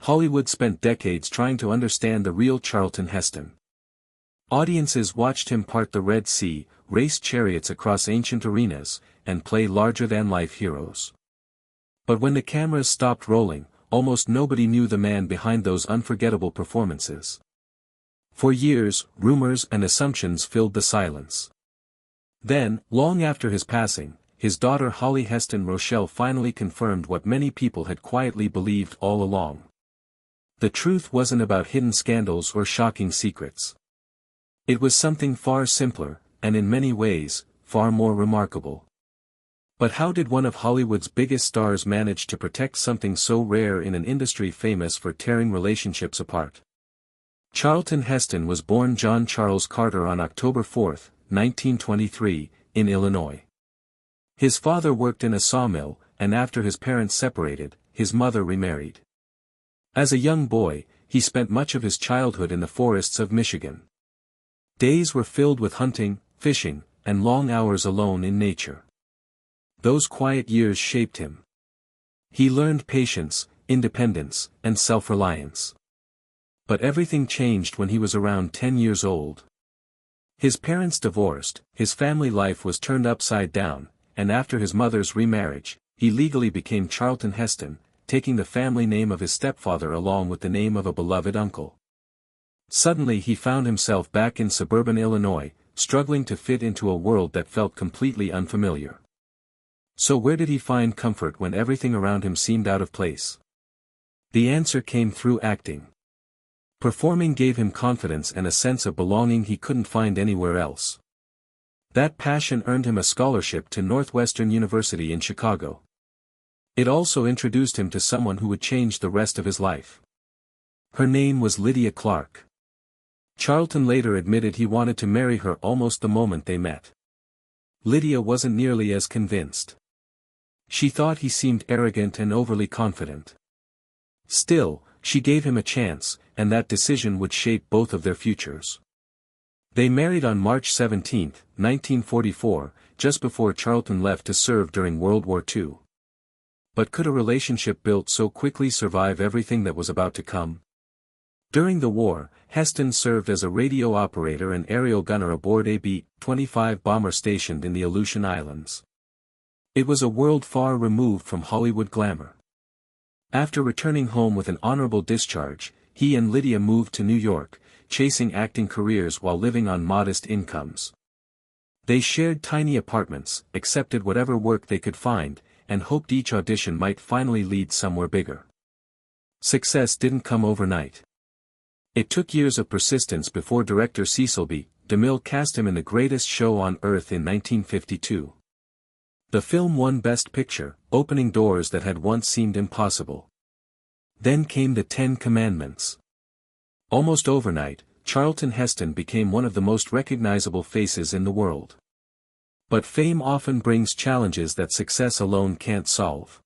Hollywood spent decades trying to understand the real Charlton Heston. Audiences watched him part the Red Sea, race chariots across ancient arenas, and play larger-than-life heroes. But when the cameras stopped rolling, almost nobody knew the man behind those unforgettable performances. For years, rumors and assumptions filled the silence. Then, long after his passing, his daughter Holly Heston Rochelle finally confirmed what many people had quietly believed all along. The truth wasn't about hidden scandals or shocking secrets. It was something far simpler, and in many ways, far more remarkable. But how did one of Hollywood's biggest stars manage to protect something so rare in an industry famous for tearing relationships apart? Charlton Heston was born John Charles Carter on October 4, 1923, in Illinois. His father worked in a sawmill, and after his parents separated, his mother remarried. As a young boy, he spent much of his childhood in the forests of Michigan. Days were filled with hunting, fishing, and long hours alone in nature. Those quiet years shaped him. He learned patience, independence, and self-reliance. But everything changed when he was around 10 years old. His parents divorced, his family life was turned upside down, and after his mother's remarriage, he legally became Charlton Heston, taking the family name of his stepfather along with the name of a beloved uncle. Suddenly he found himself back in suburban Illinois, struggling to fit into a world that felt completely unfamiliar. So where did he find comfort when everything around him seemed out of place? The answer came through acting. Performing gave him confidence and a sense of belonging he couldn't find anywhere else. That passion earned him a scholarship to Northwestern University in Chicago. It also introduced him to someone who would change the rest of his life. Her name was Lydia Clark. Charlton later admitted he wanted to marry her almost the moment they met. Lydia wasn't nearly as convinced. She thought he seemed arrogant and overly confident. Still, she gave him a chance, and that decision would shape both of their futures. They married on March 17, 1944, just before Charlton left to serve during World War II. But could a relationship built so quickly survive everything that was about to come? During the war, Heston served as a radio operator and aerial gunner aboard a B-25 bomber stationed in the Aleutian Islands. It was a world far removed from Hollywood glamour. After returning home with an honorable discharge, he and Lydia moved to New York, chasing acting careers while living on modest incomes. They shared tiny apartments, accepted whatever work they could find, and hoped each audition might finally lead somewhere bigger. Success didn't come overnight. It took years of persistence before director Cecil B. DeMille cast him in The Greatest Show on Earth in 1952. The film won Best Picture, opening doors that had once seemed impossible. Then came The 10 Commandments. Almost overnight, Charlton Heston became one of the most recognizable faces in the world. But fame often brings challenges that success alone can't solve.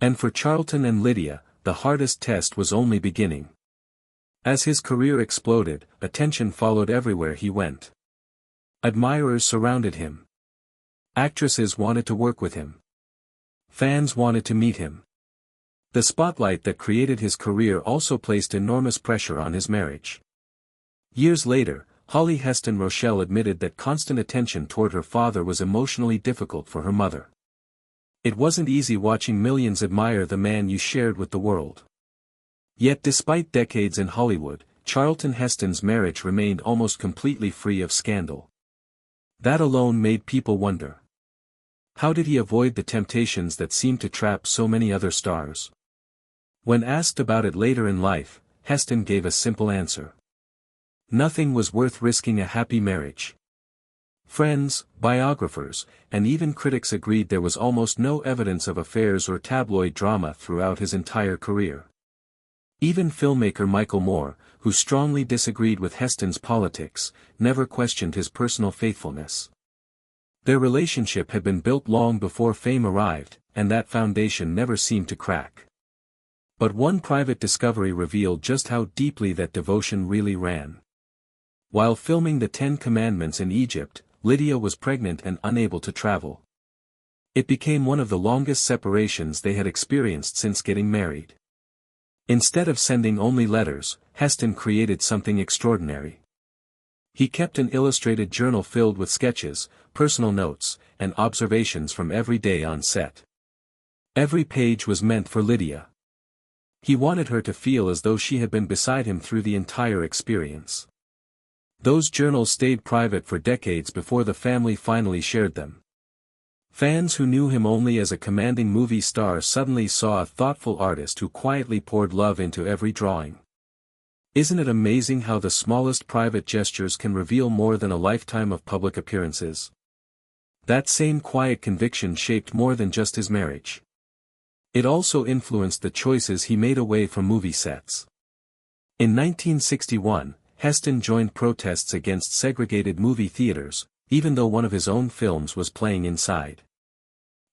And for Charlton and Lydia, the hardest test was only beginning. As his career exploded, attention followed everywhere he went. Admirers surrounded him. Actresses wanted to work with him. Fans wanted to meet him. The spotlight that created his career also placed enormous pressure on his marriage. Years later, Holly Heston Rochelle admitted that constant attention toward her father was emotionally difficult for her mother. It wasn't easy watching millions admire the man you shared with the world. Yet despite decades in Hollywood, Charlton Heston's marriage remained almost completely free of scandal. That alone made people wonder. How did he avoid the temptations that seemed to trap so many other stars? When asked about it later in life, Heston gave a simple answer. Nothing was worth risking a happy marriage. Friends, biographers, and even critics agreed there was almost no evidence of affairs or tabloid drama throughout his entire career. Even filmmaker Michael Moore, who strongly disagreed with Heston's politics, never questioned his personal faithfulness. Their relationship had been built long before fame arrived, and that foundation never seemed to crack. But one private discovery revealed just how deeply that devotion really ran. While filming The 10 Commandments in Egypt, Lydia was pregnant and unable to travel. It became one of the longest separations they had experienced since getting married. Instead of sending only letters, Heston created something extraordinary. He kept an illustrated journal filled with sketches, personal notes, and observations from every day on set. Every page was meant for Lydia. He wanted her to feel as though she had been beside him through the entire experience. Those journals stayed private for decades before the family finally shared them. Fans who knew him only as a commanding movie star suddenly saw a thoughtful artist who quietly poured love into every drawing. Isn't it amazing how the smallest private gestures can reveal more than a lifetime of public appearances? That same quiet conviction shaped more than just his marriage. It also influenced the choices he made away from movie sets. In 1961, Heston joined protests against segregated movie theaters, even though one of his own films was playing inside.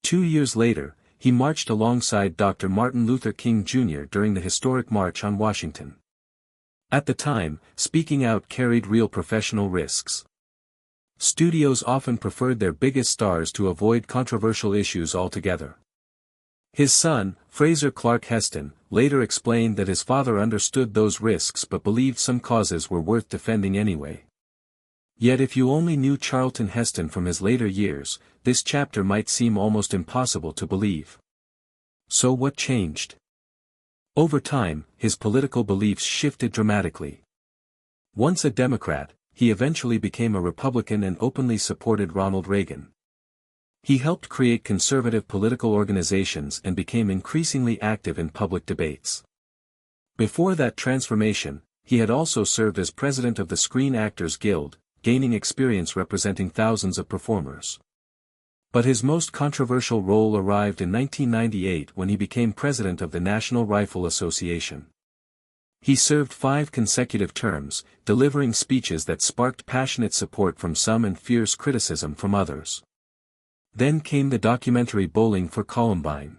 2 years later, he marched alongside Dr. Martin Luther King Jr. during the historic March on Washington. At the time, speaking out carried real professional risks. Studios often preferred their biggest stars to avoid controversial issues altogether. His son, Fraser Clark Heston, later explained that his father understood those risks but believed some causes were worth defending anyway. Yet if you only knew Charlton Heston from his later years, this chapter might seem almost impossible to believe. So what changed? Over time, his political beliefs shifted dramatically. Once a Democrat, he eventually became a Republican and openly supported Ronald Reagan. He helped create conservative political organizations and became increasingly active in public debates. Before that transformation, he had also served as president of the Screen Actors Guild, gaining experience representing thousands of performers. But his most controversial role arrived in 1998 when he became president of the National Rifle Association. He served 5 consecutive terms, delivering speeches that sparked passionate support from some and fierce criticism from others. Then came the documentary Bowling for Columbine.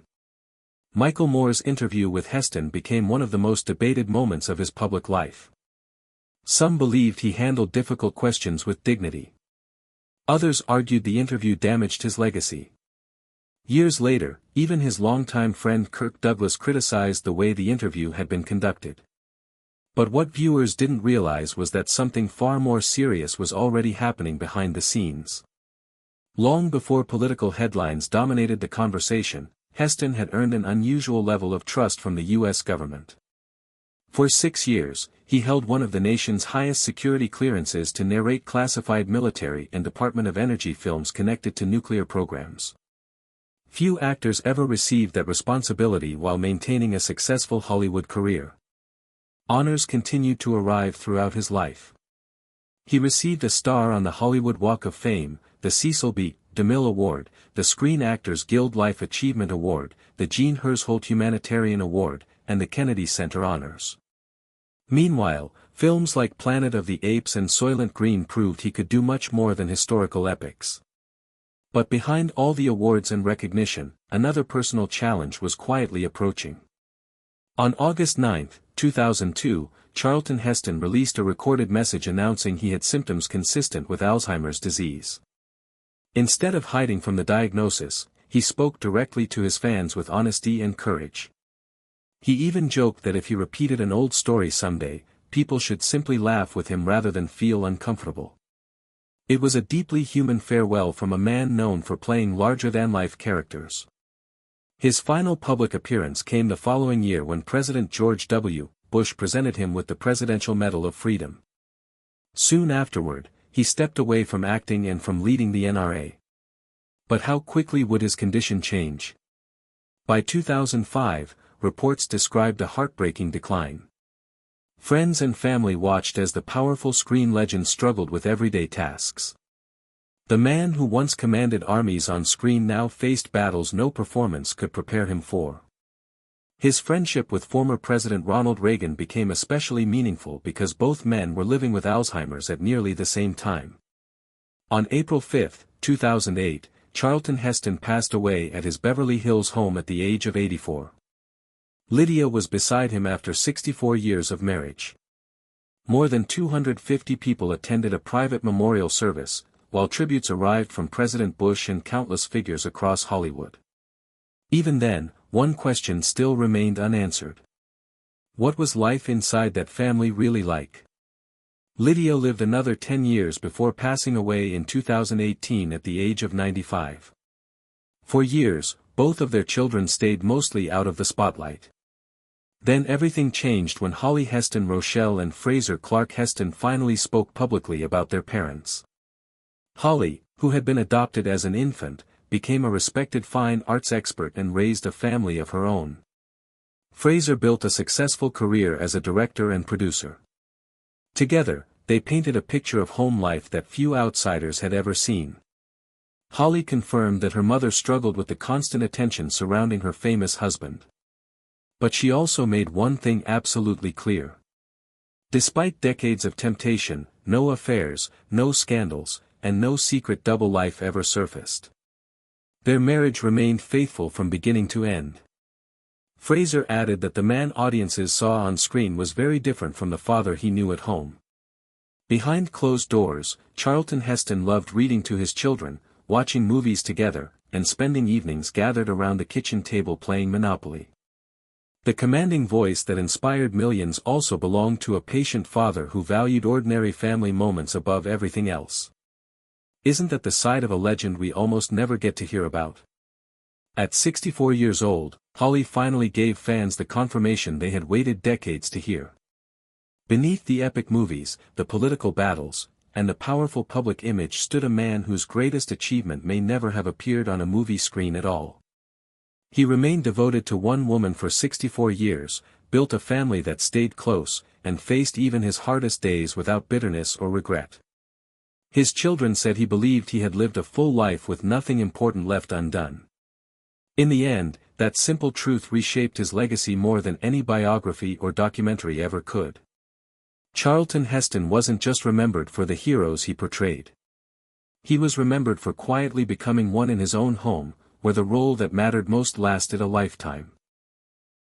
Michael Moore's interview with Heston became one of the most debated moments of his public life. Some believed he handled difficult questions with dignity. Others argued the interview damaged his legacy. Years later, even his longtime friend Kirk Douglas criticized the way the interview had been conducted. But what viewers didn't realize was that something far more serious was already happening behind the scenes. Long before political headlines dominated the conversation, Heston had earned an unusual level of trust from the U.S. government. For 6 years, he held one of the nation's highest security clearances to narrate classified military and Department of Energy films connected to nuclear programs. Few actors ever received that responsibility while maintaining a successful Hollywood career. Honors continued to arrive throughout his life. He received a star on the Hollywood Walk of Fame, the Cecil B. DeMille Award, the Screen Actors Guild Life Achievement Award, the Jean Hersholt Humanitarian Award, and the Kennedy Center Honors. Meanwhile, films like Planet of the Apes and Soylent Green proved he could do much more than historical epics. But behind all the awards and recognition, another personal challenge was quietly approaching. On August 9, 2002, Charlton Heston released a recorded message announcing he had symptoms consistent with Alzheimer's disease. Instead of hiding from the diagnosis, he spoke directly to his fans with honesty and courage. He even joked that if he repeated an old story someday, people should simply laugh with him rather than feel uncomfortable. It was a deeply human farewell from a man known for playing larger-than-life characters. His final public appearance came the following year when President George W. Bush presented him with the Presidential Medal of Freedom. Soon afterward, he stepped away from acting and from leading the NRA. But how quickly would his condition change? By 2005, reports described a heartbreaking decline. Friends and family watched as the powerful screen legend struggled with everyday tasks. The man who once commanded armies on screen now faced battles no performance could prepare him for. His friendship with former President Ronald Reagan became especially meaningful because both men were living with Alzheimer's at nearly the same time. On April 5, 2008, Charlton Heston passed away at his Beverly Hills home at the age of 84. Lydia was beside him after 64 years of marriage. More than 250 people attended a private memorial service, while tributes arrived from President Bush and countless figures across Hollywood. Even then, one question still remained unanswered. What was life inside that family really like? Lydia lived another 10 years before passing away in 2018 at the age of 95. For years, both of their children stayed mostly out of the spotlight. Then everything changed when Holly Heston Rochelle and Fraser Clark Heston finally spoke publicly about their parents. Holly, who had been adopted as an infant, became a respected fine arts expert and raised a family of her own. Fraser built a successful career as a director and producer. Together, they painted a picture of home life that few outsiders had ever seen. Holly confirmed that her mother struggled with the constant attention surrounding her famous husband. But she also made one thing absolutely clear. Despite decades of temptation, no affairs, no scandals, and no secret double life ever surfaced. Their marriage remained faithful from beginning to end. Fraser added that the man audiences saw on screen was very different from the father he knew at home. Behind closed doors, Charlton Heston loved reading to his children, watching movies together, and spending evenings gathered around the kitchen table playing Monopoly. The commanding voice that inspired millions also belonged to a patient father who valued ordinary family moments above everything else. Isn't that the side of a legend we almost never get to hear about? At 64 years old, Holly finally gave fans the confirmation they had waited decades to hear. Beneath the epic movies, the political battles, and the powerful public image stood a man whose greatest achievement may never have appeared on a movie screen at all. He remained devoted to one woman for 64 years, built a family that stayed close, and faced even his hardest days without bitterness or regret. His children said he believed he had lived a full life with nothing important left undone. In the end, that simple truth reshaped his legacy more than any biography or documentary ever could. Charlton Heston wasn't just remembered for the heroes he portrayed. He was remembered for quietly becoming one in his own home, where the role that mattered most lasted a lifetime.